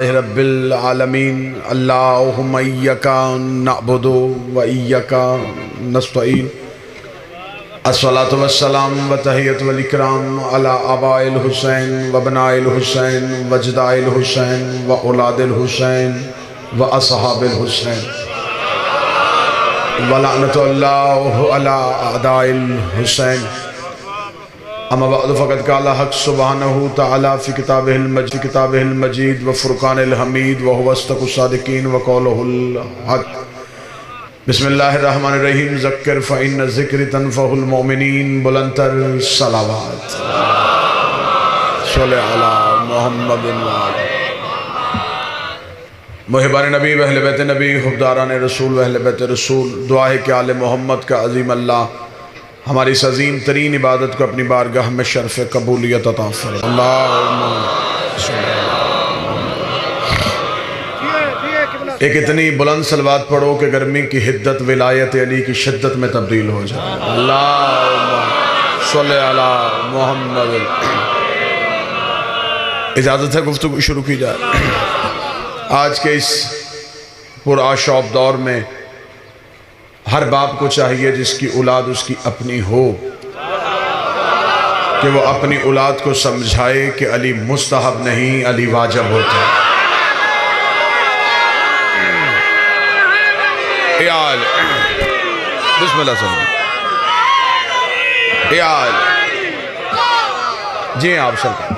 رب العالمین اللہم ایکا نعبد و ایکا نستعین الصلاة والسلام و تحیت والاکرام علی آباء الحسین و بناء الحسین و اجداء الحسین و اولاد الحسین و اصحاب الحسین ولعنت اللہ علی اعداء الحسین اما بعد فقد قال حق سبحانہ تعالی فی کتابہ المجید و فرقان الحمید و هو اصدق الصادقین و قولہ الحق بسم اللہ الرحمن الرحیم ذکر فإن الذکر تنفع المؤمنین بلندتر صلوات صلی علی محمد محبان نبی و اہل بیت نبی حبداران رسول و اہل بیت رسول دعا ہے کہ آل محمد کا عظیم اللہ ہماری اس عظیم ترین عبادت کو اپنی بارگاہ میں شرف قبولیت عطا فرمائے اللہم ایک اتنی بلند صلوات پڑھو کہ گرمی کی حدت ولایت علی کی شدت میں تبدیل ہو جائے اللہم صلی علی محمد اجازت ہے گفتگو شروع کی جائے آج کے اس پرآشوب دور میں ہر باپ کو چاہیے جس کی اولاد اس کی اپنی ہو کہ وہ اپنی اولاد کو سمجھائے کہ علی مستحب نہیں علی واجب ہوتا ہے ایال بسم اللہ صلی اللہ ایال جی آپ سرکار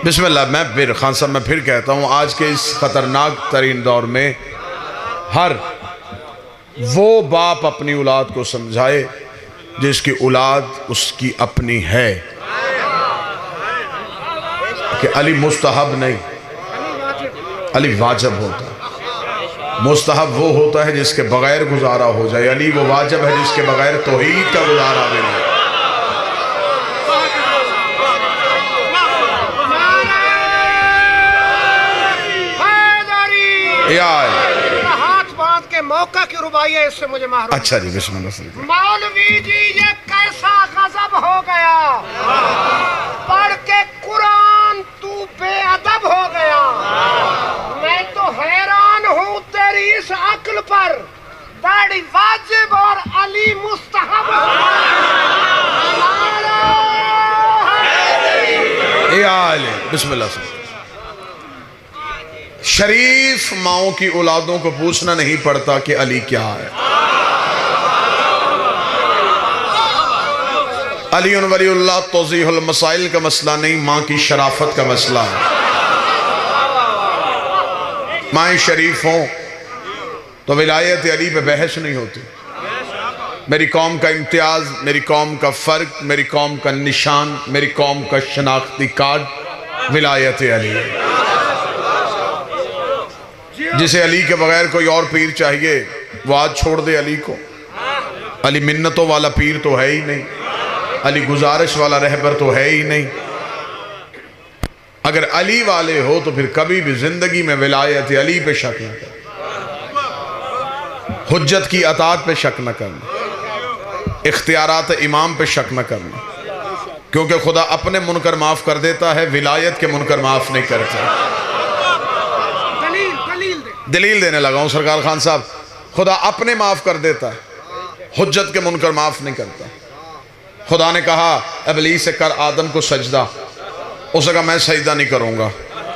بسم اللہ میں پھر خان صاحب میں پھر کہتا ہوں آج کے اس خطرناک ترین دور میں ہر وہ باپ اپنی اولاد کو سمجھائے جس کی اولاد اس کی اپنی ہے کہ علی مستحب نہیں علی واجب ہوتا ہے مستحب وہ ہوتا ہے جس کے بغیر گزارا ہو جائے علی وہ واجب ہے جس کے بغیر توحید کا گزارا بھی نہیں موقع کی ربائی ہے اس سے مجھے محروم اچھا جی بسم اللہ صلی اللہ مولوی جی یہ کیسا غضب ہو گیا پڑھ کے قرآن تو بے ادب ہو گیا میں تو حیران ہوں تیری اس عقل پر داڑھی واجب اور علی مستحب اے آلے بسم اللہ صلی اللہ شریف ماؤں کی اولادوں کو پوچھنا نہیں پڑتا کہ علی کیا ہے علی ولی اللہ توضیح المسائل کا مسئلہ نہیں ماں کی شرافت کا مسئلہ ہے مائیں شریف ہوں تو ولایت علی پہ بحث نہیں ہوتی میری قوم کا امتیاز میری قوم کا فرق میری قوم کا نشان میری قوم کا شناختی کارڈ ولایت علی جسے علی کے بغیر کوئی اور پیر چاہیے وہ آج چھوڑ دے علی کو علی منتوں والا پیر تو ہے ہی نہیں علی گزارش والا رہبر تو ہے ہی نہیں اگر علی والے ہو تو پھر کبھی بھی زندگی میں ولایت علی پہ شک نہ کرنا حجت کی اطاعت پہ شک نہ کرنا اختیارات امام پہ شک نہ کرنا کیونکہ خدا اپنے منکر معاف کر دیتا ہے ولایت کے منکر معاف نہیں کرتا دلیل دینے لگا ہوں سرکار خان صاحب خدا اپنے معاف کر دیتا ہے حجت کے منکر معاف نہیں کرتا خدا نے کہا ابلیس سے کر آدم کو سجدہ اس نے کہا میں سجدہ نہیں کروں گا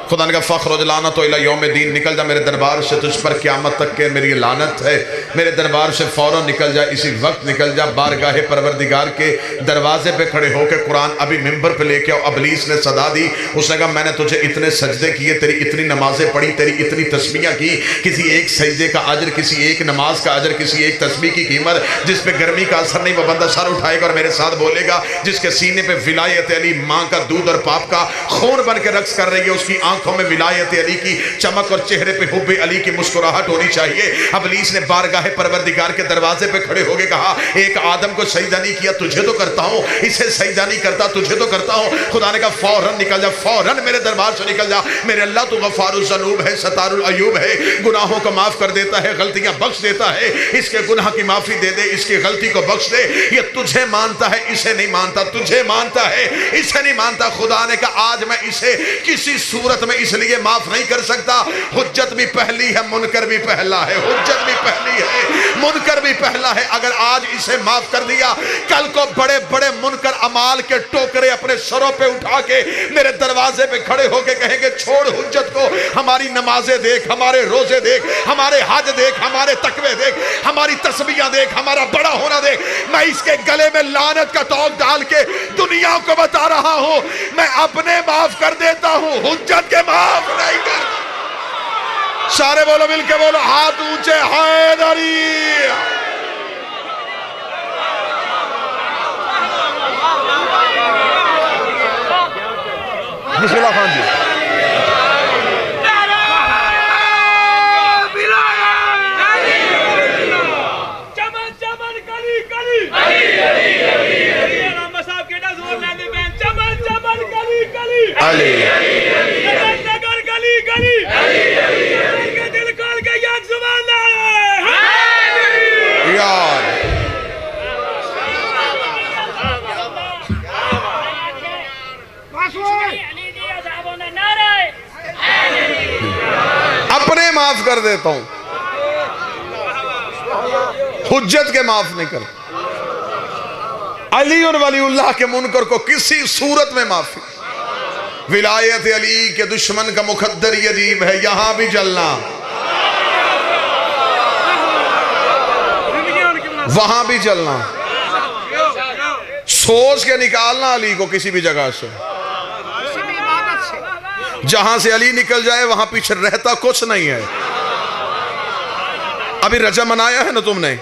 خدا نے کہا فخرج لعنت الی یوم الدین نکل جا میرے دربار سے تجھ پر قیامت تک کے میری لعنت ہے میرے دربار سے فوراً نکل جا اسی وقت نکل جا بارگاہ پروردگار کے دروازے پہ کھڑے ہو کے قرآن ابھی ممبر پہ لے کے آؤ ابلیس نے صدا دی اس نے کہا میں نے تجھے اتنے سجدے کیے تیری اتنی نمازیں پڑھی تیری اتنی تسبیحیں کی کسی ایک سجدے کا اجر کسی ایک نماز کا اجر کسی ایک تسبیح کی قیمت جس پہ گرمی کا اثر نہیں وہ بندہ سر اٹھائے گا اور میرے ساتھ بولے گا جس کے سینے پہ ولایت علی ماں کا دودھ اور پاپ کا خون بن کے رقص کر رہی ہے اس کی آنکھوں میں ولایت علی کی چمک اور چہرے پہ حب علی کی مسکراہٹ ہونی چاہیے ابلیس نے بارگاہ اللہ پروردگار کے دروازے پہ کھڑے ہو کے کہا ایک آدم کو سجدہ نہیں کیا تجھے تو کرتا ہوں، اسے سجدہ نہیں کرتا تجھے تو کرتا ہوں۔ خدا نے کہا فوراً نکل جا، فوراً میرے دربار سے نکل جا، میرے اللہ تو غفار الذنوب ہے، ستار العیوب ہے، گناہوں کو معاف کر دیتا ہے، غلطیاں بخش دیتا ہے، اس کے گناہ کی معافی دے دے، اس کی غلطی کو بخش دے۔ یہ تجھے مانتا ہے، اسے نہیں مانتا، تجھے مانتا ہے، اسے نہیں مانتا۔ خدا نے کہا آج میں اسے کسی صورت میں اس لیے معاف نہیں کر سکتا، حجت بھی پہلی ہے، منکر بھی پہلا ہے، حجت بھی پہلی ہے، منکر بھی پہلا ہے۔ اگر آج اسے معاف کر دیا، کل کو بڑے بڑے منکر اعمال کے ٹوکرے اپنے سروں پہ اٹھا کے میرے دروازے پہ کھڑے ہو کے کہیں گے چھوڑ حجت کو، ہماری نمازیں دیکھ، ہمارے روزے دیکھ، ہمارے حج دیکھ، ہمارے تقوی دیکھ، ہماری تسبیحاں دیکھ، ہمارا بڑا ہونا دیکھ۔ میں اس کے گلے میں لعنت کا توق ڈال کے دنیا کو بتا رہا ہوں میں اپنے معاف کر دیتا ہوں، حجت کے معاف نہیں کرتا۔ سارے بولو، مل کے بولو، ہاتھ اونچے، حیدری۔ بسم اللہ خان جی۔ علی نگر گلی گلی کے دل کھول کے یک زبان یار اپنے معاف کر دیتا ہوں، حجت کے معاف نہیں کرتا۔ علی اور ولی اللہ کے منکر کو کسی صورت میں معافی۔ ولایت علی کے دشمن کا مقدر یہ عجیب ہے، یہاں بھی جلنا، وہاں بھی جلنا، سوچ کے نکالنا علی کو کسی بھی جگہ سے، جہاں سے علی نکل جائے وہاں پیچھے رہتا کچھ نہیں ہے۔ ابھی رجب منایا ہے نا تم نے،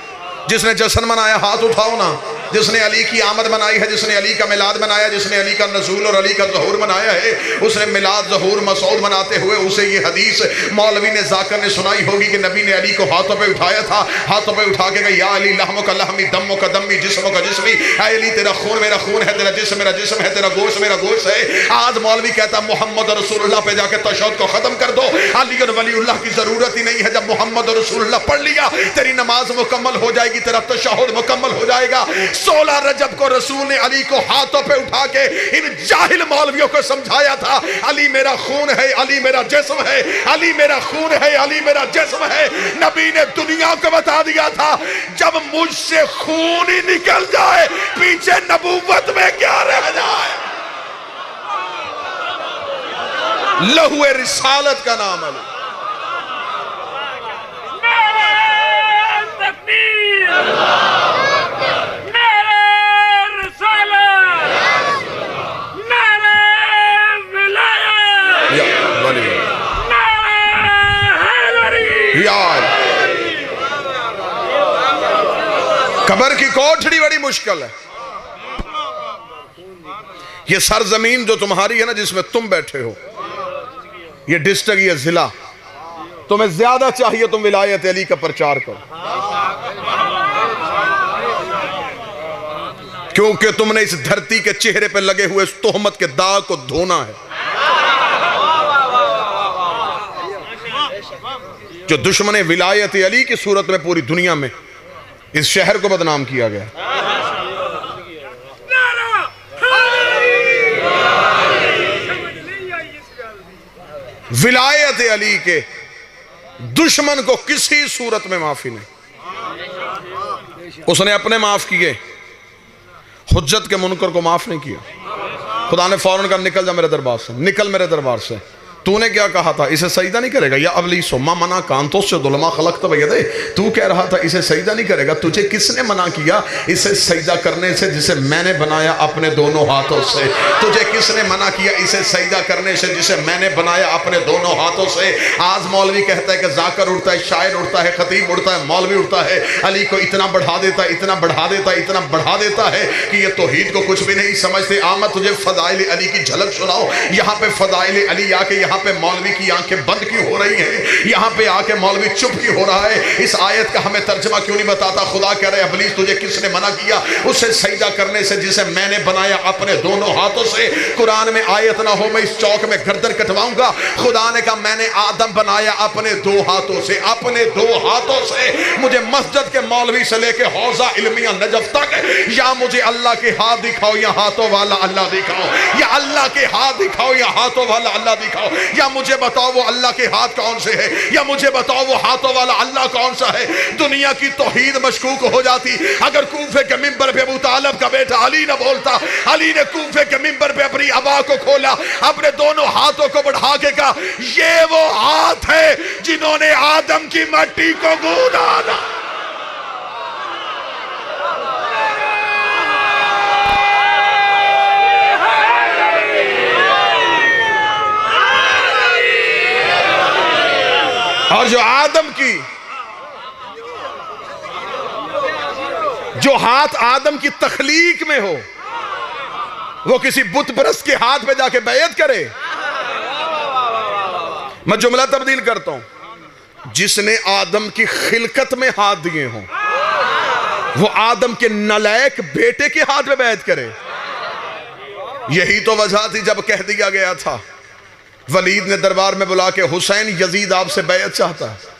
جس نے جشن منایا ہاتھ اٹھاؤ نا، جس نے علی کی آمد منائی ہے، جس نے علی کا میلاد منایا، جس نے علی کا نزول اور علی کا ظہور منایا ہے، اس نے میلاد ظہور مسعود مناتے ہوئے اسے یہ حدیث مولوی نے ذاکر نے سنائی ہوگی کہ نبی نے علی کو ہاتھوں پہ اٹھایا تھا، ہاتھوں پہ اٹھا کے کہا یا علی لحمک لحمی دمک دمی جسمک جسمی، اے علی تیرا خون میرا خون ہے، تیرا جسم میرا جسم ہے، تیرا گوشت میرا گوشت ہے۔ آج مولوی کہتا محمد رسول اللہ پہ جا کے تشہد کو ختم کر دو، علی اور ولی اللہ کی ضرورت ہی نہیں ہے، جب محمد رسول اللہ پڑھ لیا تیری نماز مکمل ہو جائے گی، تیرا تشہد مکمل ہو جائے گا۔ 16 رجب کو رسول نے علی کو ہاتھوں پہ اٹھا کے ان جاہل مولویوں کو سمجھایا تھا علی میرا خون ہے، علی میرا جسم ہے، علی میرا خون ہے، علی میرا جسم ہے۔ نبی نے دنیا کو بتا دیا تھا جب مجھ سے خون ہی نکل جائے پیچھے نبوت میں کیا رہ جائے۔ لہو رسالت کا نام علی۔ قبر کی کوٹھڑی بڑی مشکل ہے، یہ سرزمین جو تمہاری ہے نا جس میں تم بیٹھے ہو، یہ ڈسٹرکٹ، یہ ضلع، تمہیں زیادہ چاہیے تم ولایت علی کا پرچار کرو، کیونکہ تم نے اس دھرتی کے چہرے پہ لگے ہوئے اس تہمت کے داغ کو دھونا ہے۔ جو دشمن ولایت علی کی صورت میں پوری دنیا میں اس شہر کو بدنام کیا گیا، ولایت علی کے دشمن کو کسی صورت میں معافی نہیں۔ اس نے اپنے معاف کیے، حجت کے منکر کو معاف نہیں کیا۔ خدا نے فوراً کہا نکل جا میرے دربار سے، نکل میرے دربار سے۔ تو نے کیا کہا تھا؟ اسے سجدہ نہیں کرے گا، یا ابلیسو ما منع کانتو سے ظلمہ خلقت بیدے، تو کہہ رہا تھا اسے سجدہ نہیں کرے گا، تجھے کس نے منع کیا اسے سجدہ کرنے سے جسے میں نے بنایا اپنے دونوں ہاتھوں سے؟ تجھے کس نے منع کیا اسے سجدہ کرنے سے جسے میں نے بنایا اپنے دونوں ہاتھوں سے؟ آج مولوی کہتا ہے کہ ذاکر اڑتا ہے، شاعر اڑتا ہے، خطیب اڑتا ہے، مولوی اڑتا ہے، علی کو اتنا بڑھا دیتا ہے، اتنا بڑھا دیتا ہے، اتنا بڑھا دیتا ہے کہ یہ توحید کو کچھ بھی نہیں سمجھتے۔ آمد تجھے فضائل علی کی جھلک سناؤ، یہاں پہ فضائل علی آ کے یہاں یہاں پہ مولوی کی آنکھیں بند کیوں ہو رہی ہیں؟ یہاں پہ آ کے مولوی چپ کیوں ہو رہا ہے؟ اس آیت کا ہمیں ترجمہ کیوں نہیں بتاتا؟ خدا کہہ رہے ابلیس تجھے کس نے منع کیا اسے سجدہ کرنے سے جسے میں نے بنایا اپنے دونوں ہاتھوں سے؟ قرآن میں آیت نہ ہو میں اس چوک میں گردن کٹواؤں گا۔ خدا نے کہا میں نے آدم بنایا اپنے دو ہاتھوں سے، اپنے دو ہاتھوں سے۔ مجھے مسجد کے مولوی سے لے کے حوزہ علمیہ نجف تک یا مجھے اللہ کے ہاتھ دکھاؤ یا ہاتھوں والا اللہ دکھاؤ، یا اللہ کے ہاتھ دکھاؤ یا ہاتھوں والا اللہ دکھاؤ، یا مجھے بتاؤ وہ اللہ کے ہاتھ کون سے ہے، یا مجھے بتاؤ وہ ہاتھوں والا اللہ کون سا ہے۔ دنیا کی توحید مشکوک ہو جاتی اگر کوفے کے منبر پہ ابو طالب کا بیٹا علی نہ بولتا۔ علی نے کوفے کے منبر پہ اپنی ابا کو کھولا، اپنے دونوں ہاتھوں کو بڑھا کے کہا یہ وہ ہاتھ ہے جنہوں نے آدم کی مٹی کو گودا تھا۔ اور جو آدم کی جو ہاتھ آدم کی تخلیق میں ہو وہ کسی بت پرست کے ہاتھ پہ جا کے بیعت کرے۔ میں جملہ تبدیل کرتا ہوں، جس نے آدم کی خلقت میں ہاتھ دیے ہوں وہ آدم کے نالائق بیٹے کے ہاتھ پہ بیعت کرے۔ یہی تو وجہ تھی جب کہہ دیا گیا تھا، ولید نے دربار میں بلا کے حسین یزید آپ سے بیعت چاہتا ہے۔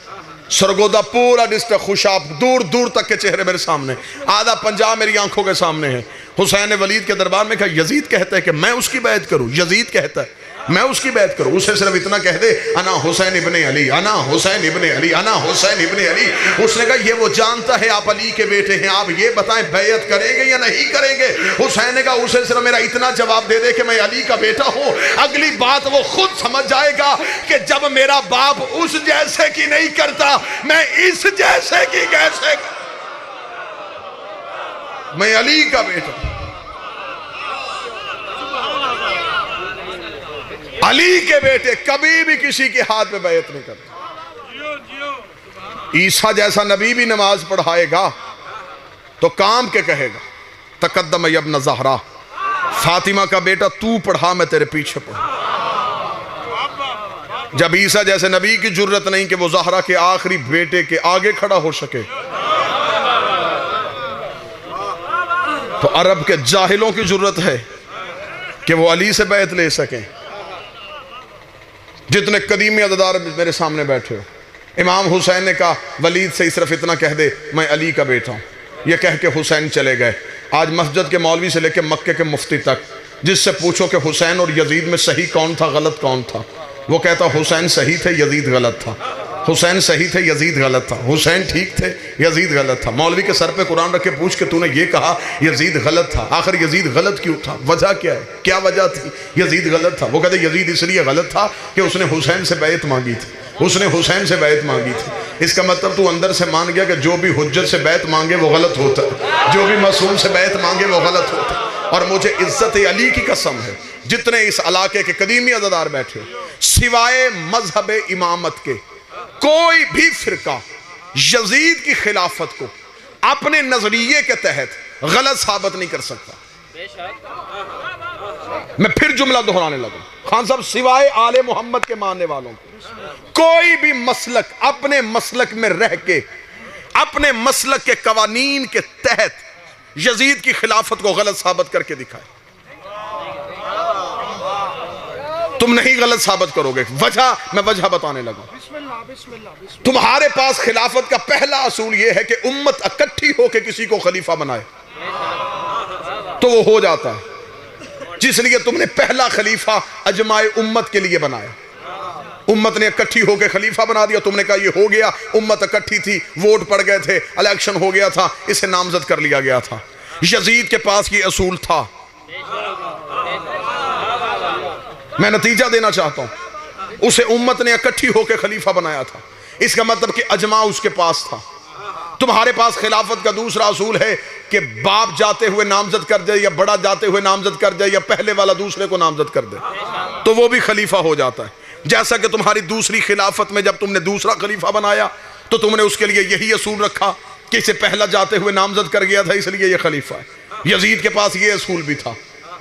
سرگودا پورا ڈسٹرکٹ خوشاب، دور دور تک کے چہرے میرے سامنے، آدھا پنجاب میری آنکھوں کے سامنے ہے۔ حسین نے ولید کے دربار میں کہا یزید کہتا ہے کہ میں اس کی بیعت کروں، یزید کہتا ہے میں اس کی بیعت کروں۔ اسے صرف اتنا کہہ دے انا حسین ابن علی، انا حسین ابن علی، انا حسین ابن علی۔ اس نے کہا یہ وہ جانتا ہے آپ علی کے بیٹے ہیں، آپ یہ بتائیں بیعت کریں گے یا نہیں کریں گے؟ حسین نے کہا اسے صرف میرا اتنا جواب دے دے کہ میں علی کا بیٹا ہوں، اگلی بات وہ خود سمجھ جائے گا کہ جب میرا باپ اس جیسے کی نہیں کرتا میں اس جیسے کی کیسے میں علی کا بیٹا ہوں۔ علی کے بیٹے کبھی بھی کسی کے ہاتھ پہ بیعت نہیں کرتے۔ عیسیٰ جیسا نبی بھی نماز پڑھائے گا تو کام کے کہے گا تقدم یا ابن زہرا، فاطمہ کا بیٹا تو پڑھا میں تیرے پیچھے پڑھا۔ جب عیسیٰ جیسے نبی کی جرت نہیں کہ وہ زہرا کے آخری بیٹے کے آگے کھڑا ہو سکے تو عرب کے جاہلوں کی جرت ہے کہ وہ علی سے بیعت لے سکیں۔ جتنے قدیمی عددار میرے سامنے بیٹھے ہو، امام حسین نے کہا ولید سے صرف اتنا کہہ دے میں علی کا بیٹا ہوں۔ یہ کہہ کے حسین چلے گئے۔ آج مسجد کے مولوی سے لے کے مکے کے مفتی تک جس سے پوچھو کہ حسین اور یزید میں صحیح کون تھا غلط کون تھا، وہ کہتا حسین صحیح تھے یزید غلط تھا، حسین صحیح تھے یزید غلط تھا، حسین ٹھیک تھے یزید غلط تھا۔ مولوی کے سر پہ قرآن رکھ کے پوچھ کہ تو نے یہ کہا یزید غلط تھا، آخر یزید غلط کیوں تھا؟ وجہ کیا ہے؟ کیا وجہ تھی یزید غلط تھا؟ وہ کہتے یزید اس لیے غلط تھا کہ اس نے حسین سے بیعت مانگی تھی، اس نے حسین سے بیعت مانگی تھی۔ اس کا مطلب تو اندر سے مان گیا کہ جو بھی حجت سے بیعت مانگے وہ غلط ہوتا ہے، جو بھی معصوم سے بیعت مانگے وہ غلط ہوتا ہے۔ اور مجھے عزت علی کی قسم ہے جتنے اس علاقے کے قدیمی عزادار بیٹھے سوائے مذہب امامت کے کوئی بھی فرقہ یزید کی خلافت کو اپنے نظریے کے تحت غلط ثابت نہیں کر سکتا۔ میں پھر جملہ دہرانے لگا، خان صاحب سوائے آل محمد کے ماننے والوں کوئی بھی مسلک اپنے مسلک میں رہ کے اپنے مسلک کے قوانین کے تحت یزید کی خلافت کو غلط ثابت کر کے دکھائے۔ تم نہیں غلط ثابت کرو گے، وجہ میں وجہ بتانے لگا۔ تمہارے پاس خلافت کا پہلا اصول یہ ہے کہ امت اکٹھی ہو کے کسی کو خلیفہ بنائے تو وہ ہو جاتا ہے، جس لیے تم نے پہلا خلیفہ اجماع امت کے لیے بنایا۔ امت نے اکٹھی ہو کے خلیفہ بنا دیا، تم نے کہا یہ ہو گیا، امت اکٹھی تھی، ووٹ پڑ گئے تھے، الیکشن ہو گیا تھا، اسے نامزد کر لیا گیا تھا۔ یزید کے پاس یہ اصول تھا۔ میں نتیجہ دینا چاہتا ہوں، اسے امت نے اکٹھی ہو کے خلیفہ بنایا تھا، اس کا مطلب کہ اجماع اس کے پاس تھا۔ تمہارے پاس خلافت کا دوسرا اصول ہے کہ باپ جاتے ہوئے نامزد کر دے یا بڑا جاتے ہوئے نامزد کر دے یا پہلے والا دوسرے کو نامزد کر دے تو وہ بھی خلیفہ ہو جاتا ہے۔ جیسا کہ تمہاری دوسری خلافت میں جب تم نے دوسرا خلیفہ بنایا تو تم نے اس کے لیے یہی اصول رکھا کہ اسے پہلا جاتے ہوئے نامزد کر گیا تھا اس لیے یہ خلیفہ ہے۔ یزید کے پاس یہ اصول بھی تھا،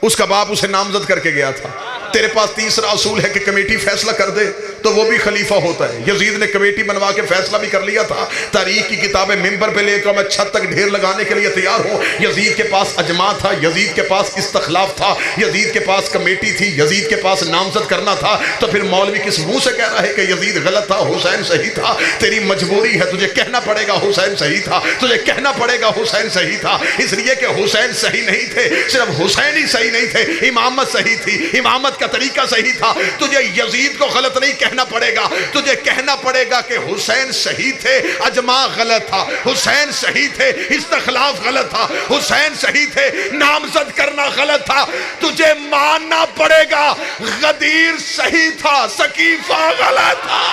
اس کا باپ اسے نامزد کر کے گیا تھا، تیرے پاس تیسرا اصول ہے کہ کمیٹی فیصلہ کر دے تو وہ بھی خلیفہ ہوتا ہے. یزید نے کمیٹی بنوا کے فیصلہ بھی کر لیا تھا. تاریخ کی کتابیں ممبر پہ لے کر میں چھت تک ڈھیر لگانے کے لیے تیار ہوں. یزید کے پاس اجماع تھا, یزید کے پاس استخلاف تھا, یزید کے پاس کمیٹی تھی, یزید کے پاس نامزد کرنا تھا. تو پھر مولوی کس منہ سے کہہ رہا ہے کہ یزید غلط تھا, حسین صحیح تھا؟ تیری مجبوری ہے, تجھے کہنا پڑے گا حسین صحیح تھا, تجھے کہنا پڑے گا حسین صحیح تھا. اس لیے کہ حسین صحیح نہیں تھے, صرف حسین ہی صحیح نہیں تھے, امامت صحیح تھی, امامت کا طریقہ صحیح تھا. تجھے یزید کو غلط نہیں کہنا پڑے گا, تجھے کہنا پڑے گا کہ حسین صحیح تھے, اجماع غلط تھا, حسین صحیح تھے, استخلاف غلط تھا, حسین صحیح تھے, نامزد کرنا غلط تھا. تجھے ماننا پڑے گا غدیر صحیح تھا, سقیفہ غلط تھا.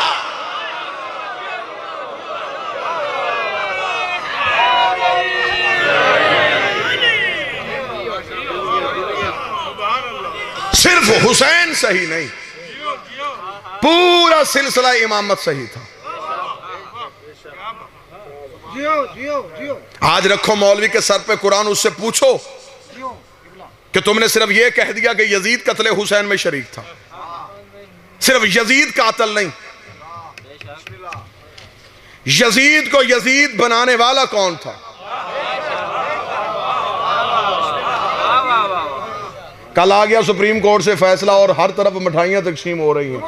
صرف حسین صحیح نہیں, پورا سلسلہ امامت صحیح تھا. آج رکھو مولوی کے سر پہ قرآن, اس سے پوچھو کہ تم نے صرف یہ کہہ دیا کہ یزید قتل حسین میں شریک تھا. صرف یزید قاتل نہیں, یزید کو یزید بنانے والا کون تھا؟ کل آ گیا سپریم کورٹ سے فیصلہ اور ہر طرف مٹھائیاں تقسیم ہو رہی ہیں.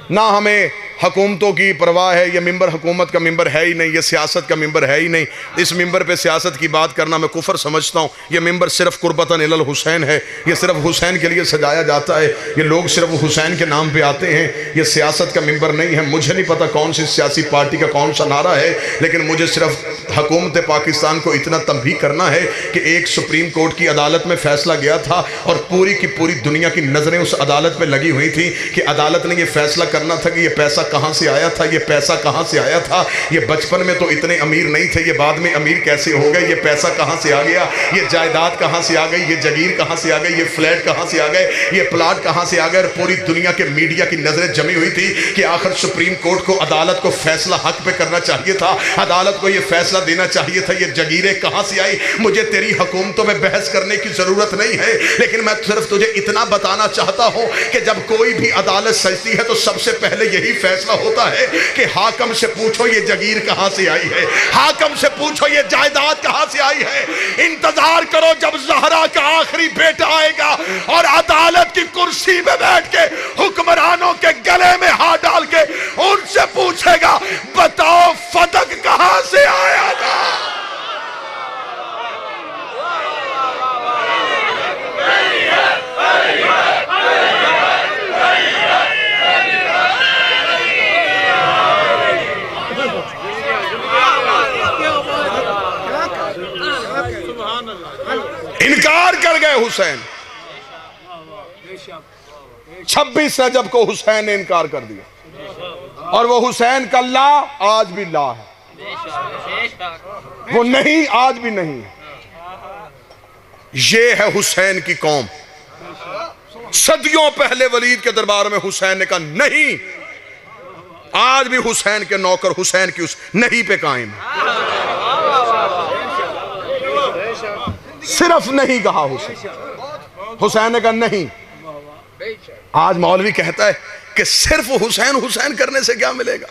نہ ہمیں حکومتوں کی پرواہ ہے, یہ ممبر حکومت کا ممبر ہے ہی نہیں, یہ سیاست کا ممبر ہے ہی نہیں. اس ممبر پہ سیاست کی بات کرنا میں کفر سمجھتا ہوں. یہ ممبر صرف قربتاً الی الحسین ہے, یہ صرف حسین کے لیے سجایا جاتا ہے. یہ لوگ صرف حسین کے نام پہ آتے ہیں, یہ سیاست کا ممبر نہیں ہے. مجھے نہیں پتا کون سی سیاسی پارٹی کا کون سا نعرہ ہے, لیکن مجھے صرف حکومت پاکستان کو اتنا تنبیہ کرنا ہے کہ ایک سپریم کورٹ کی عدالت میں فیصلہ گیا تھا اور پوری کی پوری دنیا کی نظریں اس عدالت پہ لگی ہوئی تھی کہ عدالت نے یہ فیصلہ کرنا تھا کہ یہ پیسہ کہاں سے آیا تھا, یہ پیسہ کہاں سے آیا تھا. یہ بچپن میں تو اتنے امیر نہیں تھے, یہ بعد میں امیر کیسے ہو گئے, یہ پیسہ کہاں سے آ گیا, یہ جائیداد کہاں سے آ گئی, یہ جگیر کہاں سے آ گئی, یہ فلیٹ کہاں سے آ گئے, یہ پلاٹ کہاں سے آ گئے. اور پوری دنیا کے میڈیا کی نظریں جمی ہوئی تھی کہ آخر سپریم کورٹ کو, عدالت کو فیصلہ حق پہ کرنا چاہیے تھا, عدالت کو یہ فیصلہ دینا چاہیے تھا. یہ جگیریں کہاں سے آئی؟ مجھے تیری حکومتوں میں بحث کرنے کی ضرورت نہیں ہے, لیکن میں صرف تجھے اتنا بتانا چاہتا ہوں کہ جب کوئی بھی عدالت سجتی ہے تو سب سے پہلے یہی فیصلہ ہوتا ہے کہ حاکم سے پوچھو یہ جگیر کہاں سے آئی ہے, حاکم سے پوچھو یہ جائیداد کہاں سے آئی ہے. انتظار کرو جب زہرا کا آخری بیٹا آئے گا اور عدالت کی کرسی میں بیٹھ کے حکمرانوں کے گلے میں ہاتھ ڈال کے ان سے پوچھے گا بتاؤ فتق کہاں سے آیا تھا. انکار کر گئے حسین. 26 رجب کو حسین نے انکار کر دیا, اور وہ حسین کا لا آج بھی لا ہے, وہ نہیں آج بھی نہیں. یہ ہے حسین کی قوم. صدیوں پہلے ولید کے دربار میں حسین نے کہا نہیں, آج بھی حسین کے نوکر حسین کی اس نہیں پہ قائم ہے. صرف نہیں کہا حسین نے کہا نہیں. آج مولوی کہتا ہے کہ صرف حسین حسین کرنے سے کیا ملے گا,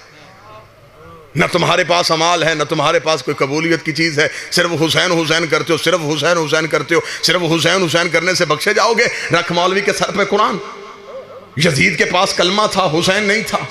نہ تمہارے پاس امال ہے, نہ تمہارے پاس کوئی قبولیت کی چیز ہے, صرف حسین حسین کرتے ہو, صرف حسین حسین کرتے ہو, صرف حسین حسین کرنے سے بخشے جاؤ گے. رکھ مولوی کے سر پہ قرآن. یزید کے پاس کلمہ تھا, حسین نہیں تھا.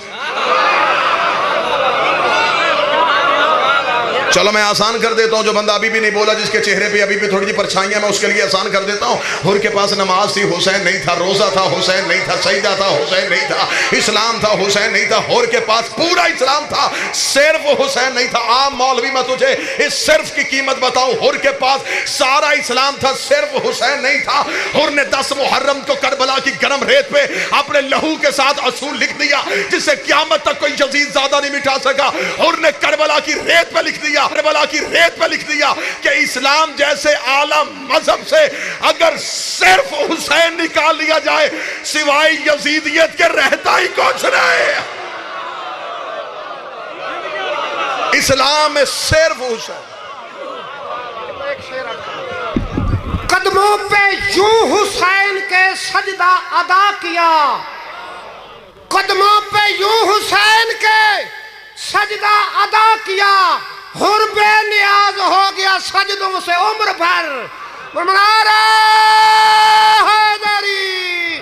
چلو میں آسان کر دیتا ہوں, جو بندہ ابھی بھی نہیں بولا, جس کے چہرے پہ ابھی بھی تھوڑی جی پرچھائیاں, میں اس کے لیے آسان کر دیتا ہوں. حر کے پاس نماز تھی, حسین نہیں تھا. روزہ تھا, حسین نہیں تھا. سجدہ تھا, حسین نہیں تھا. اسلام تھا, حسین نہیں تھا. حر کے پاس پورا اسلام تھا, صرف حسین نہیں تھا. عام مولوی میں تجھے اس صرف کی قیمت بتاؤں. حر کے پاس سارا اسلام تھا, صرف حسین نہیں تھا. حر نے 10 محرم کو کربلا کی گرم ریت پہ اپنے لہو کے ساتھ اصول لکھ دیا جسے قیامت تک کوئی یزید زیادہ نہیں مٹا سکا. حر نے کربلا کی ریت پہ لکھ دیا, کربلا کی ریت پہ لکھ دیا کہ اسلام جیسے اعلیٰ مذہب سے اگر صرف حسین نکال لیا جائے سوائے یزیدیت کے رہتا ہی کچھ نہیں. اسلام میں صرف حسین. قد قدموں پہ یوں حسین کے سجدہ ادا کیا، قدموں پہ یوں حسین کے سجدہ ادا کیا، حر بے نیاز ہو گیا سجدوں سے عمر بھر، نعرہ حیدری۔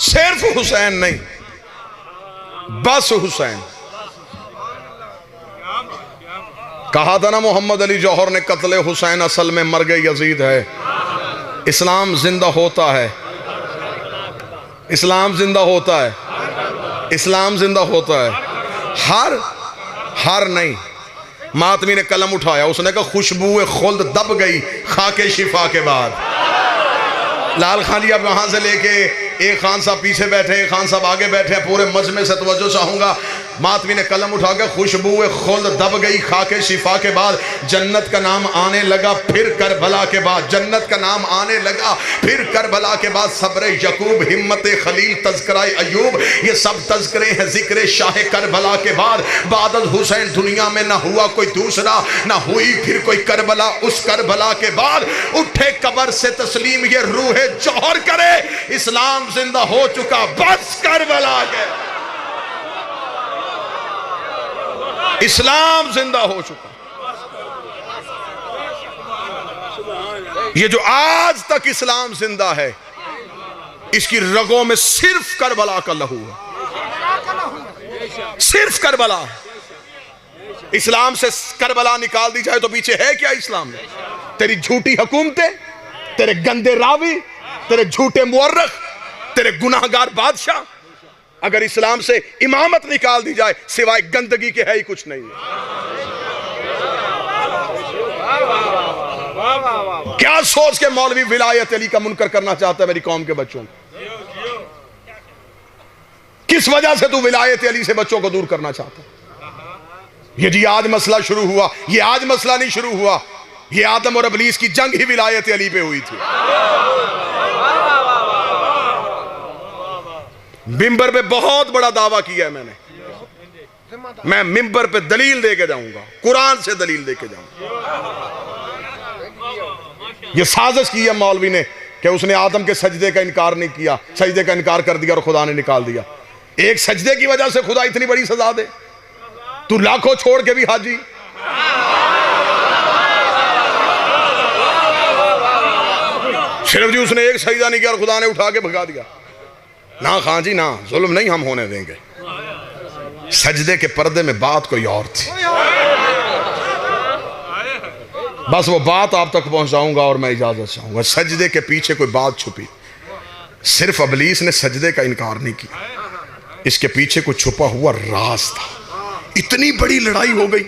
صرف حسین نہیں، بس حسین۔ کہا تھا نا محمد علی جوہر نے قتل حسین اصل میں مرگ یزید ہے۔ اسلام زندہ ہوتا ہے، اسلام زندہ ہوتا ہے، اسلام زندہ ہوتا ہے۔ ہر نہیں۔ ماتمی نے قلم اٹھایا، اس نے کہا خوشبو خلد دب گئی خاک شفا کے بعد۔ لال خان جی اب وہاں سے لے کے ایک خان صاحب پیچھے بیٹھے، ایک خان صاحب آگے بیٹھے، پورے مجمع سے توجہ چاہوں گا۔ ماتمی نے قلم اٹھا کے خوشبو خلد دب گئی خاک شفا کے بعد، جنت کا نام آنے لگا پھر کربلا کے بعد، جنت کا نام آنے لگا پھر کربلا کے بعد، صبر یعقوب، ہمت خلیل، تذکرہ ایوب، یہ سب تذکرے ہیں ذکر شاہ کربلا کے بعد۔ بعد از حسین دنیا میں نہ ہوا کوئی دوسرا، نہ ہوئی پھر کوئی کربلا اس کربلا کے بعد۔ اٹھے قبر سے تسلیم یہ روح جوہر کرے، اسلام زندہ ہو چکا بس کربلا کے، اسلام زندہ ہو چکا۔ یہ جو آج تک اسلام زندہ ہے، اس کی رگوں میں صرف کربلا کا لہو ہے، صرف کربلا۔ اسلام سے کربلا نکال دی جائے تو پیچھے ہے کیا اسلام میں؟ تیری جھوٹی حکومتیں، تیرے گندے راوی، تیرے جھوٹے مورخ، تیرے گناہگار بادشاہ۔ اگر اسلام سے امامت نکال دی جائے سوائے گندگی کے ہے ہی کچھ نہیں۔ کیا سوچ کے مولوی ولایت علی کا منکر کرنا چاہتا ہے میری قوم کے بچوں کو؟ کس وجہ سے تو ولایت علی سے بچوں کو دور کرنا چاہتا ہے؟ یہ جی آج مسئلہ شروع ہوا، یہ آج مسئلہ نہیں شروع ہوا، یہ آدم اور ابلیس کی جنگ ہی ولایت علی پہ ہوئی تھی۔ ممبر پہ بہت بڑا دعویٰ کیا ہے میں ممبر پہ دلیل دے کے جاؤں گا، قرآن سے دلیل دے کے جاؤں گا۔ یہ سازش کی ہے مولوی نے کہ اس نے آدم کے سجدے کا انکار نہیں کیا، سجدے کا انکار کر دیا اور خدا نے نکال دیا۔ ایک سجدے کی وجہ سے خدا اتنی بڑی سزا دے؟ تو لاکھوں چھوڑ کے بھی حاجی۔ صرف جی اس نے ایک سجدہ نہیں کیا اور خدا نے اٹھا کے بھگا دیا۔ نہ خان جی نہ، ظلم نہیں ہم ہونے دیں گے۔ سجدے کے پردے میں بات کوئی اور تھی، بس وہ بات آپ تک پہنچاؤں گا اور میں اجازت چاہوں گا۔ سجدے کے پیچھے کوئی بات چھپی، صرف ابلیس نے سجدے کا انکار نہیں کیا، اس کے پیچھے کوئی چھپا ہوا راز تھا۔ اتنی بڑی لڑائی ہو گئی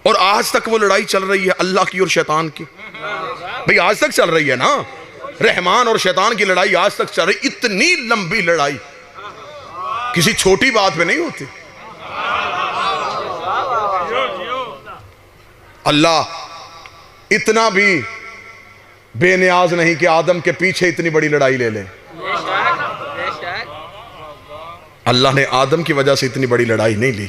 اور آج تک وہ لڑائی چل رہی ہے اللہ کی اور شیطان کی۔ بھئی آج تک چل رہی ہے نا، رحمان اور شیطان کی لڑائی آج تک چل رہی۔ اتنی لمبی لڑائی کسی چھوٹی بات پہ نہیں ہوتی۔ اللہ اتنا بھی بے نیاز نہیں کہ آدم کے پیچھے اتنی بڑی لڑائی لے لے۔ اللہ نے آدم کی وجہ سے اتنی بڑی لڑائی نہیں لی،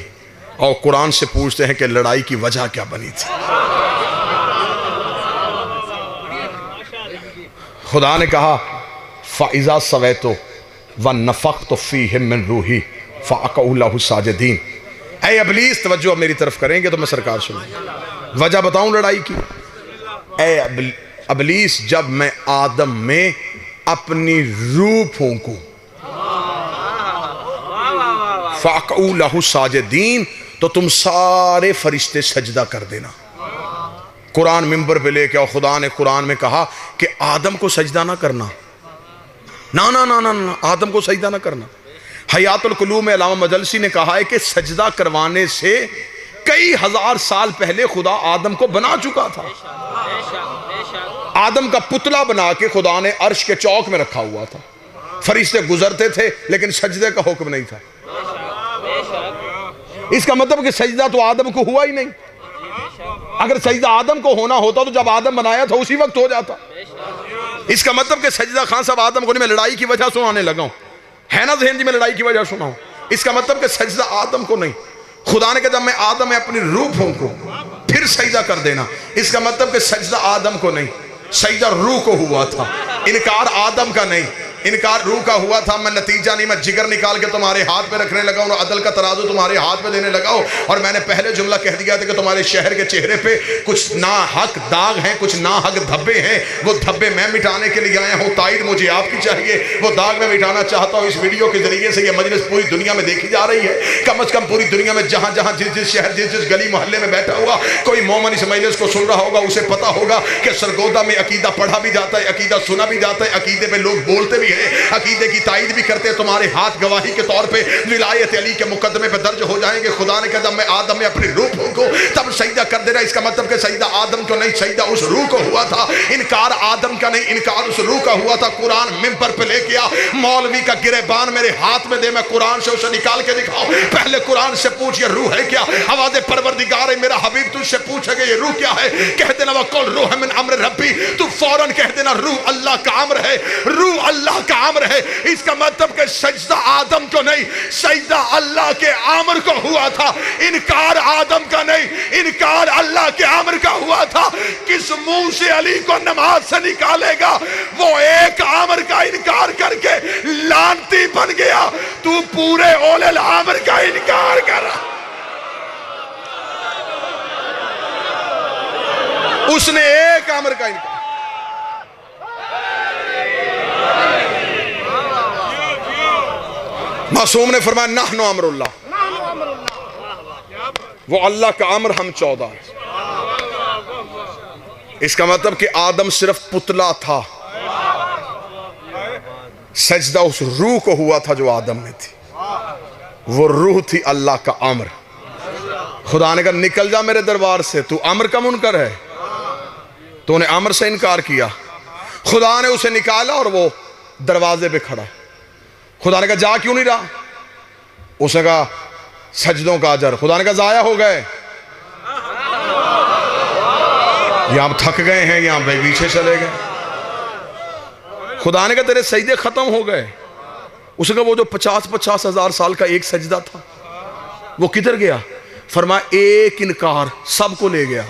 اور قرآن سے پوچھتے ہیں کہ لڑائی کی وجہ کیا بنی تھی۔ خدا نے کہا فَإِذَا سَوَيْتُ وَنَفَخْتُ فِيهِ مِن رُوحِي فَأَقَعُوا لَهُ سَاجِدِينَ۔ اے ابلیس توجہ اب میری طرف کریں گے تو میں سرکار سنیں، وجہ بتاؤں لڑائی کی۔ اے ابلیس جب میں آدم میں اپنی روح پھونکوں فَأَقَعُوا لَهُ سَاجِدِينَ تو تم سارے فرشتے سجدہ کر دینا۔ قرآن ممبر پہ لے کے اور خدا نے قرآن میں کہا کہ آدم کو سجدہ نہ کرنا، نا آدم کو سجدہ نہ کرنا۔ حیات القلوب میں علامہ مجلسی نے کہا ہے کہ سجدہ کروانے سے کئی ہزار سال پہلے خدا آدم کو بنا چکا تھا۔ آدم کا پتلا بنا کے خدا نے عرش کے چوک میں رکھا ہوا تھا، فرشتے گزرتے تھے لیکن سجدے کا حکم نہیں تھا۔ اس کا مطلب کہ سجدہ تو آدم کو ہوا ہی نہیں۔ اگر سجدہ آدم کو ہونا ہوتا تو جب آدم بنایا تھا اسی وقت ہو جاتا۔ اس کا مطلب کہ سجدہ خان صاحب آدم کو نہیں، میں لڑائی کی وجہ سنانے لگا ہوں، ہے نا ذہن جی میں لڑائی کی وجہ سنا ہوں۔ اس کا مطلب کہ سجدہ آدم کو نہیں، خدا نے کہا جب میں آدم میں اپنی روح پھونکوں پھر پھر سجدہ کر دینا. اس کا مطلب کہ سجدہ آدم کو نہیں، سجدہ روح کو ہوا تھا. انکار آدم کا نہیں، انکار روح کا ہوا تھا. میں نتیجہ نہیں، میں جگر نکال کے تمہارے ہاتھ پہ رکھنے لگا ہوں، عدل کا ترازو تمہارے ہاتھ پہ دینے لگا ہوں. اور میں نے پہلے جملہ کہہ دیا تھا کہ تمہارے شہر کے چہرے پہ کچھ ناحق داغ ہیں، کچھ ناحق دھبے ہیں. وہ دھبے میں مٹانے کے لیے آیا ہوں، تائید مجھے آپ کی چاہیے. وہ داغ میں مٹانا چاہتا ہوں. اس ویڈیو کے ذریعے سے یہ مجلس پوری دنیا میں دیکھی جا رہی ہے. کم از کم پوری دنیا میں جہاں جہاں جس شہر جس گلی محلے میں بیٹھا ہوا کوئی مومن اس مجلس کو سن رہا ہوگا، اسے پتا ہوگا کہ سرگودا میں عقیدہ پڑھا بھی جاتا ہے، عقیدہ سنا بھی جاتا ہے، عقیدے پہ لوگ بولتے بھی ہیں، عقیدے کی تائید بھی کرتے ہیں. تمہارے ہاتھ گواہی کے طور پہ ولایت علی کے مقدمے پہ درج ہو جائیں گے. خدا نے کہا جب میں آدم میں اپنی روح پھونکوں تب سجدہ کر دینا. اس کا مطلب کہ سجدہ آدم کو نہیں، سجدہ اس روح کو ہوا تھا. انکار آدم کا نہیں، انکار اس روح کا ہوا تھا. قرآن ممبر پہ لے کے آ، مولوی کا گریبان میرے ہاتھ میں دے، میں قرآن سے اسے نکال کے دکھاؤ. پہلے قرآن سے پوچھ یہ روح ہے کیا؟ آواز پروردگار ہے میرا حبیب تجھ سے پوچھے گا یہ روح کیا ہے؟ کہہ دینا وَقُلْ رُوحٌ مِّنْ أَمْرِ رَبِّي. تو فوراً کہہ دینا روح اللہ کا امر ہے، روح اللہ کا امر ہے. اس کا مطلب کہ سجدہ آدم کو نہیں، سجدہ اللہ کے امر کو ہوا تھا. انکار آدم کا نہیں، انکار اللہ کے امر کا ہوا تھا. کس منہ سے علی کو نماز سے نکالے گا؟ وہ ایک امر کا انکار کر کے لعنتی بن گیا. تو پورے اولے الامر کا انکار کر رہا. اس نے ایک امر کا انکار. معصوم نے فرمایا نحن امر اللہ، وہ اللہ کا امر، ہم 14 ہیں. اس کا مطلب کہ آدم صرف پتلا تھا، سجدہ اس روح کو ہوا تھا جو آدم میں تھی. وہ روح تھی اللہ کا امر. خدا نے کہا نکل جا میرے دربار سے، تو امر کا منکر ہے، تو نے امر سے انکار کیا. خدا نے اسے نکالا اور وہ دروازے پہ کھڑا. خدا نے کہا جا کیوں نہیں رہا؟ اس نے کہا سجدوں کا اجر. خدا نے کہا ضائع ہو گئے، یا آپ تھک گئے ہیں یا پیچھے چلے گئے. خدا نے کہا تیرے سجدے ختم ہو گئے. اس نے کہا وہ جو 50 ہزار سال کا ایک سجدہ تھا وہ کدھر گیا؟ فرمایا ایک انکار سب کو لے گیا.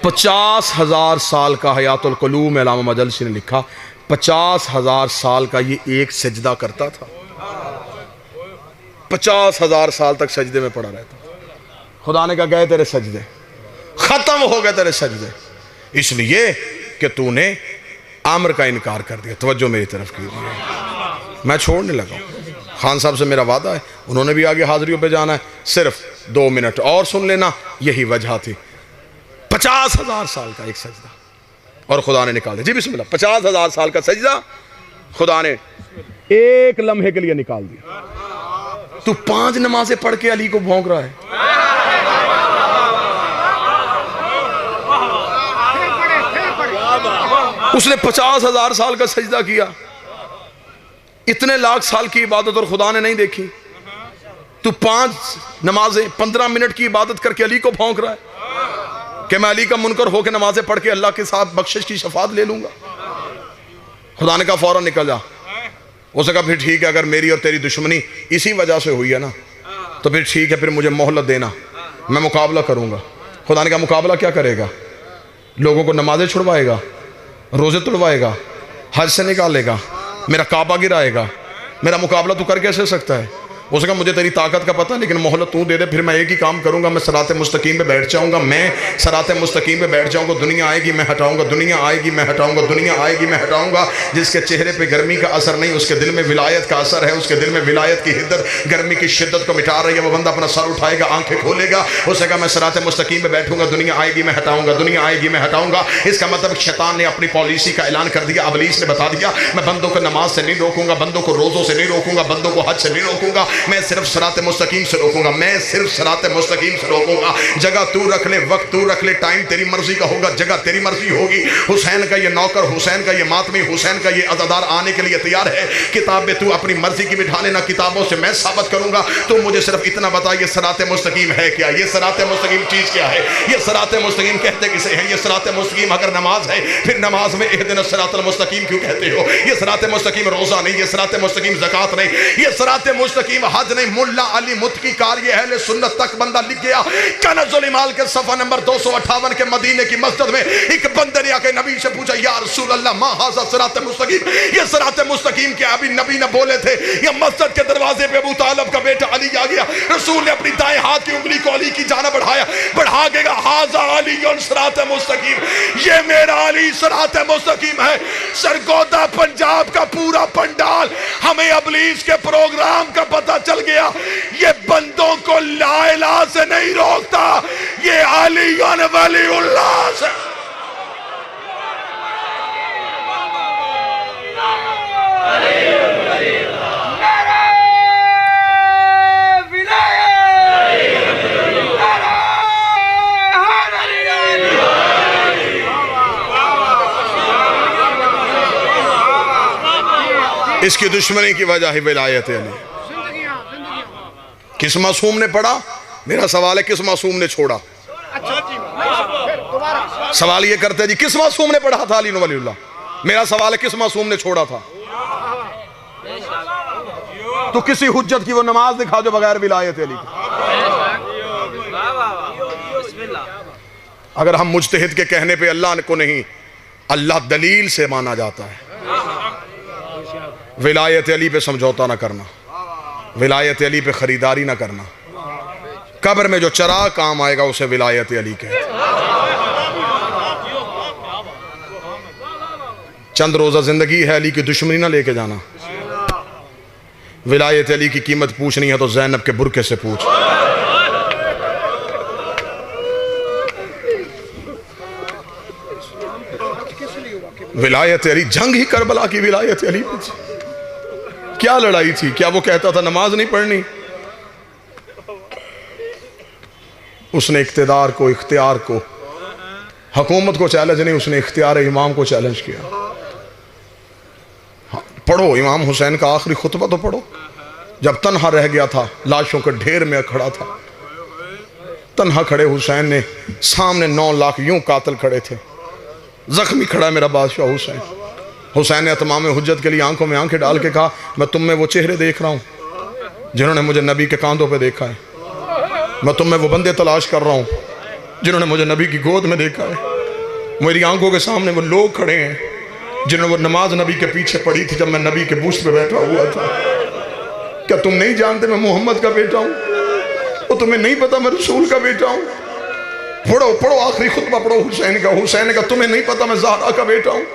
50,000 سال کا حیات القلوب میں علامہ مجلسی نے لکھا 50,000 سال کا یہ ایک سجدہ کرتا تھا. 50,000 سال تک سجدے میں پڑا رہتا. خدا نے کہا گئے تیرے سجدے، ختم ہو گئے تیرے سجدے، اس لیے کہ تو نے امر کا انکار کر دیا. توجہ میری طرف کیجیے، میں چھوڑنے لگا ہوں. خان صاحب سے میرا وعدہ ہے، انہوں نے بھی آگے حاضریوں پہ جانا ہے. صرف 2 منٹ اور سن لینا. یہی وجہ تھی 50,000 سال کا ایک سجدہ اور خدا نے نکال دیا. جی بسم اللہ. 50,000 سال کا سجدہ خدا نے ایک لمحے کے لیے نکال دیا. تو 5 نمازیں پڑھ کے علی کو بھونک رہا ہے. اس نے 50,000 سال کا سجدہ کیا. اتنے لاکھ سال کی عبادت اور خدا نے نہیں دیکھی. تو 5 نمازیں 15 منٹ کی عبادت کر کے علی کو بھونک رہا ہے کہ میں علی کا منکر ہو کے نمازیں پڑھ کے اللہ کے ساتھ بخشش کی شفاعت لے لوں گا. خدا نے کہا فوراً نکل جا. اس نے کہا پھر ٹھیک ہے، اگر میری اور تیری دشمنی اسی وجہ سے ہوئی ہے نا تو پھر ٹھیک ہے، پھر مجھے مہلت دینا، میں مقابلہ کروں گا. خدا نے کہا مقابلہ کیا کرے گا؟ لوگوں کو نمازیں چھڑوائے گا، روزے توڑوائے گا، حج سے نکالے گا، میرا کعبہ گرائے گا. میرا مقابلہ تو کر کیسے سکتا ہے؟ اس نے کہا مجھے تیری طاقت کا پتہ، لیکن مہلت تو دے دے، پھر میں ایک ہی کام کروں گا، میں صراط مستقیم پہ بیٹھ جاؤں گا. میں صراط مستقیم پہ بیٹھ جاؤں گا. دنیا آئے گی میں ہٹاؤں گا، دنیا آئے گی میں ہٹاؤں گا، دنیا آئے گی میں ہٹاؤں گا. جس کے چہرے پہ گرمی کا اثر نہیں، اس کے دل میں ولایت کا اثر ہے. اس کے دل میں ولایت کی حدت گرمی کی شدت کو مٹا رہی ہے. وہ بندہ اپنا سر اٹھائے گا، آنکھیں کھولے گا. اس نے کہا میں صراط مستقیم پہ بیٹھوں گا، دنیا آئے گی میں ہٹاؤں گا، دنیا آئے گی میں ہٹاؤں گا. اس کا مطلب شیطان نے اپنی پالیسی کا اعلان کر دیا. ابلیس نے بتا دیا میں بندوں کو نماز سے نہیں روکوں گا، بندوں کو روزوں سے نہیں روکوں گا، بندوں کو حج سے نہیں روکوں گا. میں صرف صراط مستقیم سے روکوں گا، میں صرف صراط مستقیم سے روکوں گا۔ جگہ تو رکھ لے، وقت تو رکھ لے، ٹائم تیری مرضی کا ہوگا، جگہ تیری مرضی ہوگی۔ حسین کا یہ نوکر، حسین کا یہ ماتمی، حسین کا یہ عزادار آنے کے لیے تیار ہے۔ کتاب میں تو اپنی مرضی کی بٹھا لینا، کتابوں سے میں ثابت کروں گا۔ تو مجھے صرف اتنا بتا، یہ صراط مستقیم ہے کیا؟ یہ صراط مستقیم چیز کیا ہے؟ یہ صراط مستقیم کہتے کسے ہیں؟ یہ صراط مستقیم اگر نماز ہے، پھر نماز میں اہدنا الصراط المستقیم کیوں کہتے ہو؟ یہ صراط مستقیم روزہ نہیں، یہ صراط مستقیم زکوٰۃ نہیں، یہ صراط مستقیم حج نہیں۔ ملا علی متقی قاری اہل سنت تک بندہ لکھ گیا، کنز الایمال کے صفحہ نمبر 258 کے مدینے کی مسجد میں ایک بندے نے آ کے نبی سے پوچھا، یا رسول اللہ ما ھذا صراط مستقیم، یہ صراط مستقیم کیا؟ ابھی نبی نے بولے تھے، یہ مسجد کے دروازے پہ ابو طالب کا بیٹا علی آ گیا۔ رسول نے اپنی دائیں ہاتھ کی انگلی کو علی کی جانب بڑھا کے کہا، ھذا علی صراط مستقیم، یہ میرا علی صراط مستقیم ہے۔ سرگودا پنجاب کا پورا پنڈال، ہمیں ابلیس کے پروگرام کا پتہ چل گیا، یہ بندوں کو لا الہ سے نہیں روکتا، یہ علی ولی اللہ سے۔ اس کی دشمنی کی وجہ ہے ولایت علی۔ کس معصوم نے پڑھا؟ میرا سوال ہے کس معصوم نے چھوڑا؟ سوال یہ کرتے ہیں جی کس معصوم نے پڑھا تھا علی ولی اللہ؟ میرا سوال ہے کس معصوم نے چھوڑا تھا؟ تو کسی حجت کی وہ نماز دکھا جو بغیر ولایت علی کی۔ اگر ہم مجتہد کے کہنے پہ اللہ کو نہیں، اللہ دلیل سے مانا جاتا ہے۔ ولایت علی پہ سمجھوتا نہ کرنا، ولایت علی پہ خریداری نہ کرنا۔ قبر میں جو چراغ کام آئے گا اسے ولایت علی کہتے ہیں۔ چند روزہ زندگی ہے، علی کی دشمنی نہ لے کے جانا۔ ولایت علی کی قیمت پوچھنی ہے تو زینب کے برقعے سے پوچھ۔ ولایت علی، جنگ ہی کربلا کی ولایت علی پہ تھی۔ کیا لڑائی تھی؟ کیا وہ کہتا تھا نماز نہیں پڑھنی؟ اس نے اقتدار کو، اختیار کو، حکومت کو چیلنج نہیں، اس نے اختیار امام کو چیلنج کیا۔ پڑھو امام حسین کا آخری خطبہ تو پڑھو، جب تنہا رہ گیا تھا، لاشوں کے ڈھیر میں کھڑا تھا، تنہا کھڑے حسین نے، سامنے 9 لاکھ یوں قاتل کھڑے تھے، زخمی کھڑا ہے میرا بادشاہ حسین۔ حسین نے اتمام حجت کے لیے آنکھوں میں آنکھیں ڈال کے کہا، میں تم میں وہ چہرے دیکھ رہا ہوں جنہوں نے مجھے نبی کے کاندھوں پہ دیکھا ہے، میں تم میں وہ بندے تلاش کر رہا ہوں جنہوں نے مجھے نبی کی گود میں دیکھا ہے۔ میری آنکھوں کے سامنے وہ لوگ کھڑے ہیں جنہوں نے وہ نماز نبی کے پیچھے پڑھی تھی جب میں نبی کے بوسٹ پہ بیٹھا ہوا تھا۔ کیا تم نہیں جانتے میں محمد کا بیٹا ہوں؟ اور تمہیں نہیں پتا میں رسول کا بیٹا ہوں؟ پڑھو آخری خطبہ پڑھو حسین کا۔ حسین نے کہا تمہیں نہیں پتا میں زہرا کا بیٹا ہوں؟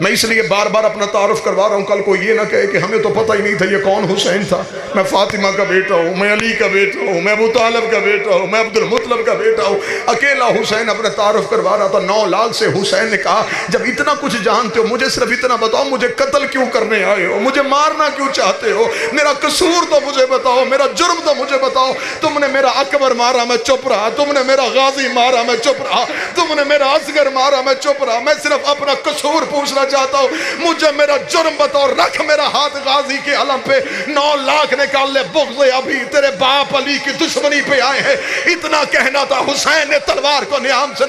میں اس لیے بار بار اپنا تعارف کروا رہا ہوں، کل کو یہ نہ کہے کہ ہمیں تو پتہ ہی نہیں تھا یہ کون حسین تھا۔ میں فاطمہ کا بیٹا ہوں، میں علی کا بیٹا ہوں، میں ابو طالب کا بیٹا ہوں، میں عبد المطلب کا بیٹا ہوں۔ اکیلا حسین اپنا تعارف کروا رہا تھا۔ 9 لاکھ سے حسین نے کہا جب اتنا کچھ جانتے ہو مجھے صرف اتنا بتاؤ، مجھے قتل کیوں کرنے آئے ہو؟ مجھے مارنا کیوں چاہتے ہو؟ میرا قصور تو مجھے بتاؤ، میرا جرم تو مجھے بتاؤ۔ تم نے میرا اکبر مارا میں چپ رہا، تم نے میرا غازی مارا میں چپ رہا، تم نے میرا اصغر مارا میں چپ رہا، میں صرف اپنا قصور پوچھنا چاہتا ہوں، مجھے میرا جرم بتاؤ۔ رکھ میرا ہاتھ غازی کے علم پہ۔ 9 لاکھ نکال لے، بغض ابھی تیرے باپ علی کی دشمنی پہ آئے ہیں۔ اتنا کہنا تھا، حسین نے تلوار کو نیام سے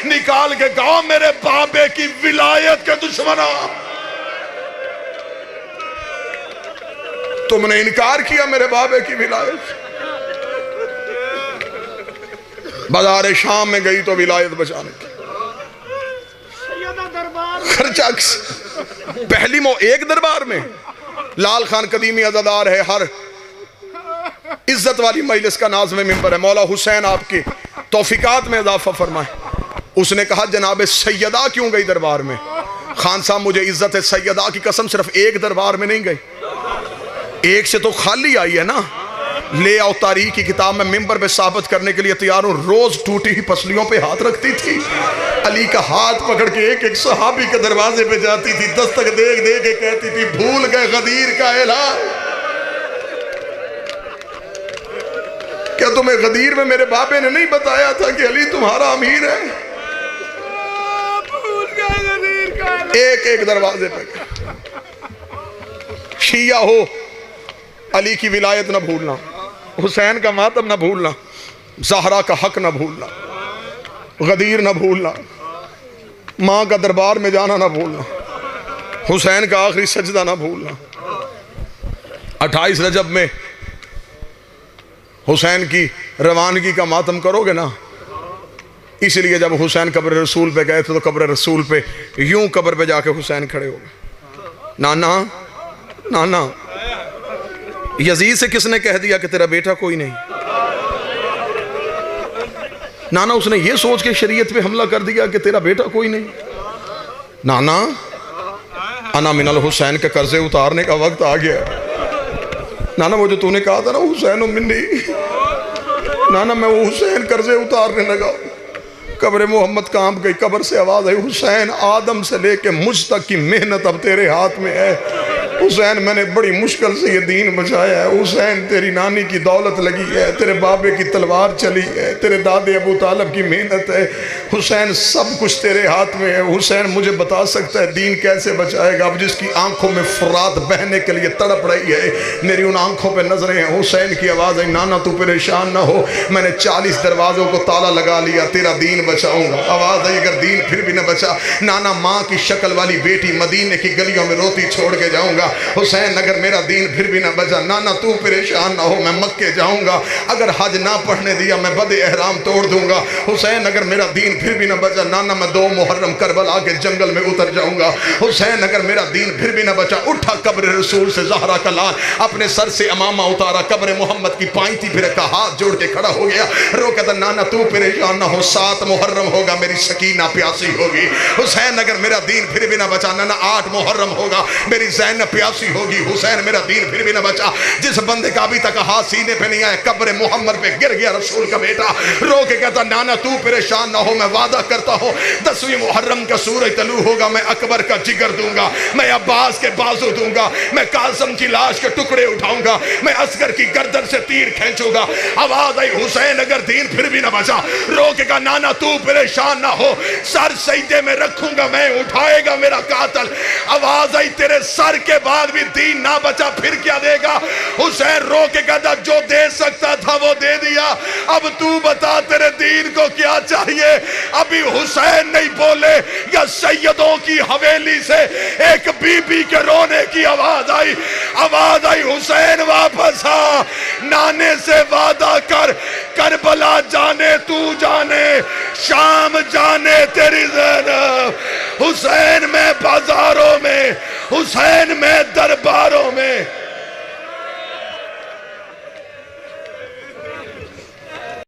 نکال کے کہا میرے بابے کی ولایت کے دشمنوں، تم نے انکار کیا میرے بابے کی ولایت۔ بازار شام میں گئی تو ولایت بچانے کی خرچہ پہلی ایک دربار میں لال خان قدیمی عزادار ہے، ہر عزت والی مجلس کا ناظم منبر ہے۔ مولا حسین آپ کی توفیقات میں اضافہ فرمائے۔ اس نے کہا جناب سیدہ کیوں گئی دربار میں؟ خان صاحب مجھے عزت سیدہ کی قسم صرف ایک دربار میں نہیں گئی، ایک سے تو خالی آئی ہے نا۔ لے آؤ تاریخ کی کتاب میں منبر پہ ثابت کرنے کے لیے تیار ہوں، روز ٹوٹی ہی پسلیوں پہ ہاتھ رکھتی تھی، علی کا ہاتھ پکڑ کے ایک ایک صحابی کے دروازے پہ جاتی تھی، دستک دے دے کے کہتی تھی بھول گئے غدیر کا اعلان۔ کیا تمہیں غدیر میں میرے بابے نے نہیں بتایا تھا کہ علی تمہارا امیر ہے؟ ایک ایک دروازے پہ شیعہ ہو علی کی ولایت نہ بھولنا، حسین کا ماتم نہ بھولنا، زہرا کا حق نہ بھولنا، غدیر نہ بھولنا، ماں کا دربار میں جانا نہ بھولنا، حسین کا آخری سجدہ نہ بھولنا۔ 28 رجب میں حسین کی روانگی کا ماتم کرو گے نا، اس لیے جب حسین قبر رسول پہ گئے تھے تو قبر رسول پہ یوں قبر پہ جا کے حسین کھڑے ہو گئے، نانا نانا یزید سے کس نے کہہ دیا کہ تیرا بیٹا کوئی نہیں؟ نانا اس نے یہ سوچ کے شریعت پہ حملہ کر دیا کہ تیرا بیٹا کوئی نہیں؟ نانا انا من الحسین کے قرضے اتارنے کا وقت آ گیا۔ نانا وہ جو تو نے کہا تھا نا حسین و منی، نانا میں وہ حسین قرضے اتارنے لگا۔ قبر محمد کانپ گئی، قبر سے آواز آئی، حسین آدم سے لے کے مجھ تک کی محنت اب تیرے ہاتھ میں ہے۔ حسین میں نے بڑی مشکل سے یہ دین بچایا ہے، حسین تیری نانی کی دولت لگی ہے، تیرے بابے کی تلوار چلی ہے، تیرے دادے ابو طالب کی محنت ہے، حسین سب کچھ تیرے ہاتھ میں ہے۔ حسین مجھے بتا سکتا ہے دین کیسے بچائے گا؟ اب جس کی آنکھوں میں فرات بہنے کے لیے تڑپ رہی ہے، میری ان آنکھوں پہ نظریں ہیں۔ حسین کی آواز ہے، نانا تو پریشان نہ ہو، میں نے 40 دروازوں کو تالا لگا لیا، تیرا دین بچاؤں گا۔ آواز ہے، اگر دین پھر بھی نہ بچا، نانا ماں کی شکل والی بیٹی مدینے کی گلیوں میں روتی چھوڑ کے جاؤں گا۔ حسین اگر میرا دین پھر بھی نہ بچا، نانا تو پریشان نہ ہو، میں مکے جاؤں گا، اگر حج نہ پڑھنے دیا میں بد احرام توڑ دوں گا۔ حسین اگر میرا دین پھر بھی نہ بچا، نانا میں 2 محرم کربلا کے جنگل میں اتر جاؤں گا۔ حسین اگر میرا دین پھر بھی نہ بچا، اٹھا قبر رسول سے زہرا کا لال، اپنے سر سے امامہ اتارا، قبر محمد کی پائنتی پھر کا ہاتھ جوڑ کے کھڑا ہو گیا، رو کہتا نانا تو پریشان نہ ہو، 7 محرم ہوگا میری سکینہ پیاسی ہوگی۔ حسین اگر میرا دین پھر بھی نہ بچا، نانا 8 محرم ہوگا میری زینب پیاسی ہوگی۔ حسین میرا دین پھر بھی نہ بچا، جس بندے کا ابھی تک ہاتھ سینے پہ نہیں آیا، قبر محمد پہ گر گیا رسول کا بیٹا، رو کے کہتا نانا تو پریشان نہ ہو، میں وعدہ کرتا ہوں 10ویں محرم کا سورج طلوع ہوگا، میں اکبر کا جگر دوں گا، میں عباس کے بازو دوں گا، میں قاسم کی لاش کے ٹکڑے اٹھاؤں گا، میں اصغر کی گردن سے تیر کھینچوں گا۔ آواز آئی، حسین اگر دین پھر بھی نہ بچا، رو کے کہا نانا تو پریشان نہ ہو، سر سجدے میں رکھوں گا میں، اٹھائے گا میرا قاتل۔ آواز آئی، تیرے سر کے بعد بھی دین نہ بچا پھر کیا دے گا؟ حسین رو کے کہتا جو دے سکتا تھا وہ دے دیا، اب تو بتا تیرے دین کو کیا چاہیے؟ ابھی حسین نہیں بولے، یا سیدوں کی حویلی سے ایک بی بی کے رونے کی آواز آئی، حسین واپس آ، نانے سے وعدہ کر، کربلا جانے تو جانے، شام جانے تیری زینب۔ حسین میں بازاروں میں، حسین میں درباروں میں